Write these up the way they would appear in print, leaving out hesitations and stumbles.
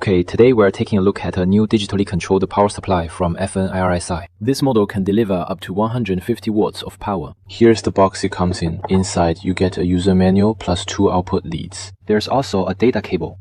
Okay, today we're taking a look at a new digitally controlled power supply from FN IRSI. This model can deliver up to 150 watts of power. Here's the box it comes in. Inside, you get a user manual plus 2 output leads. There's also a data cable.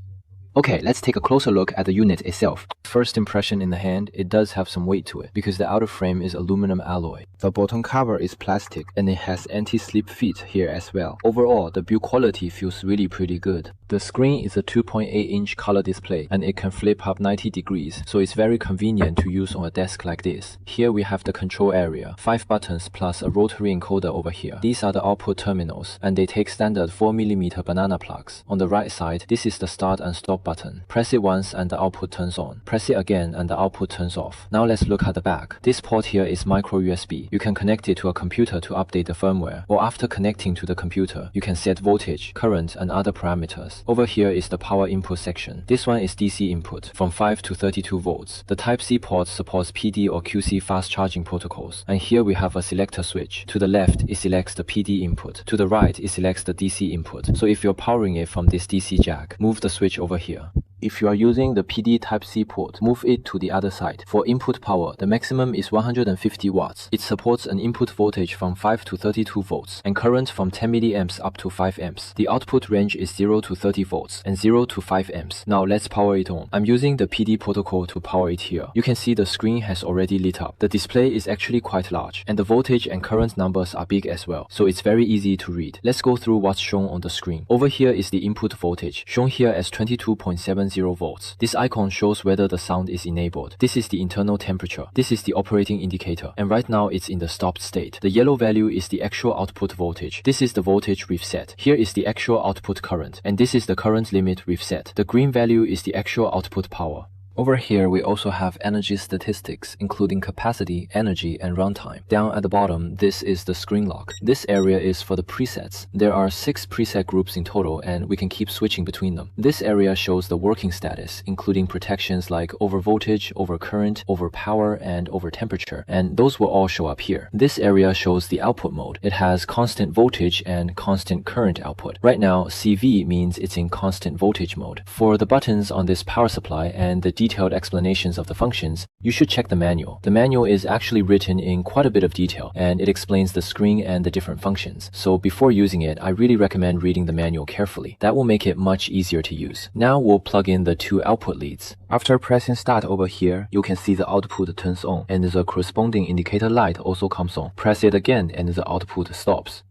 Okay, let's take a closer look at the unit itself. First impression in the hand, it does have some weight to it because the outer frame is aluminum alloy. The bottom cover is plastic and it has anti-slip feet here as well. Overall, the build quality feels really pretty good. The screen is a 2.8-inch color display and it can flip up 90 degrees, so it's very convenient to use on a desk like this. Here we have the control area, 5 buttons plus a rotary encoder over here. These are the output terminals and they take standard 4mm banana plugs. On the right side, this is the start and stop button. Press it once and the output turns on. Press it again and the output turns off. Now let's look at the back. This port here is micro USB. You can connect it to a computer to update the firmware, or after connecting to the computer, you can set voltage, current and other parameters. Over here is the power input section. This one is DC input from 5 to 32 volts. The Type-C port supports PD or QC fast charging protocols. And here we have a selector switch. To the left, it selects the PD input. To the right, it selects the DC input. So if you're powering it from this DC jack, move the switch over here. If you are using the PD Type-C port, move it to the other side. For input power, the maximum is 150 watts. It supports an input voltage from 5 to 32 volts and current from 10 milliamps up to 5 amps. The output range is 0 to 30 volts and 0 to 5 amps. Now let's power it on. I'm using the PD protocol to power it here. You can see the screen has already lit up. The display is actually quite large and the voltage and current numbers are big as well, so it's very easy to read. Let's go through what's shown on the screen. Over here is the input voltage, shown here as 22.70 volts. This icon shows whether the sound is enabled. This is the internal temperature. This is the operating indicator, and right now it's in the stopped state. The yellow value is the actual output voltage. This is the voltage we've set. Here is the actual output current, and this is the current limit we've set. The green value is the actual output power. Over here, we also have energy statistics, including capacity, energy, and runtime. Down at the bottom, this is the screen lock. This area is for the presets. There are 6 preset groups in total, and we can keep switching between them. This area shows the working status, including protections like over voltage, over current, over power, and over temperature, and those will all show up here. This area shows the output mode. It has constant voltage and constant current output. Right now, CV means it's in constant voltage mode. For the buttons on this power supply and the detailed explanations of the functions, you should check the manual. The manual is actually written in quite a bit of detail and it explains the screen and the different functions. So before using it, I really recommend reading the manual carefully. That will make it much easier to use. Now we'll plug in the 2 output leads. After pressing start over here, you can see the output turns on and the corresponding indicator light also comes on. Press it again and the output stops.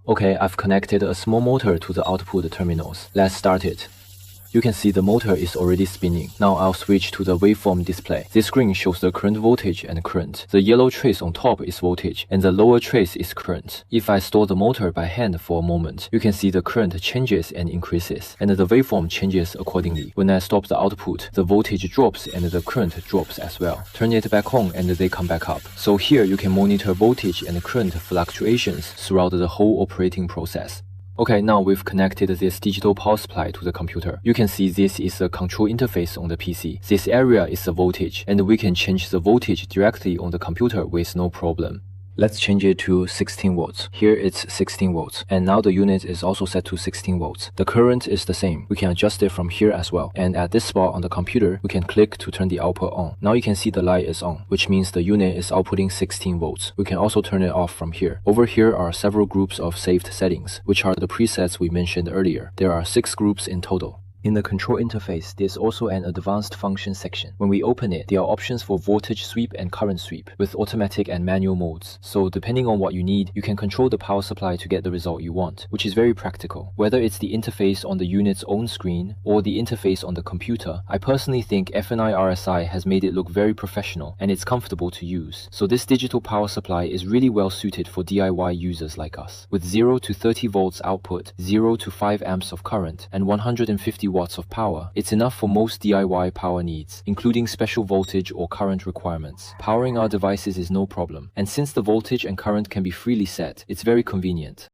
Okay, I've connected a small motor to the output terminals. Let's start it. You can see the motor is already spinning. Now I'll switch to the waveform display. This screen shows the current voltage and current. The yellow trace on top is voltage and the lower trace is current. If I stall the motor by hand for a moment, you can see the current changes and increases, and the waveform changes accordingly. When I stop the output, the voltage drops and the current drops as well. Turn it back on and they come back up. So here you can monitor voltage and current fluctuations throughout the whole operating process. Okay, now we've connected this digital power supply to the computer. You can see this is a control interface on the PC. This area is the voltage, and we can change the voltage directly on the computer with no problem. Let's change it to 16 volts. Here it's 16 volts. And now the unit is also set to 16 volts. The current is the same. We can adjust it from here as well. And at this spot on the computer, we can click to turn the output on. Now you can see the light is on, which means the unit is outputting 16 volts. We can also turn it off from here. Over here are several groups of saved settings, which are the presets we mentioned earlier. There are 6 groups in total. In the control interface, there's also an advanced function section. When we open it, there are options for voltage sweep and current sweep with automatic and manual modes. So depending on what you need, you can control the power supply to get the result you want, which is very practical. Whether it's the interface on the unit's own screen or the interface on the computer, I personally think FNI RSI has made it look very professional and it's comfortable to use. So this digital power supply is really well suited for DIY users like us. With 0 to 30 volts output, 0 to 5 amps of current, and 150 watts of power, it's enough for most DIY power needs, including special voltage or current requirements. Powering our devices is no problem, and since the voltage and current can be freely set, it's very convenient.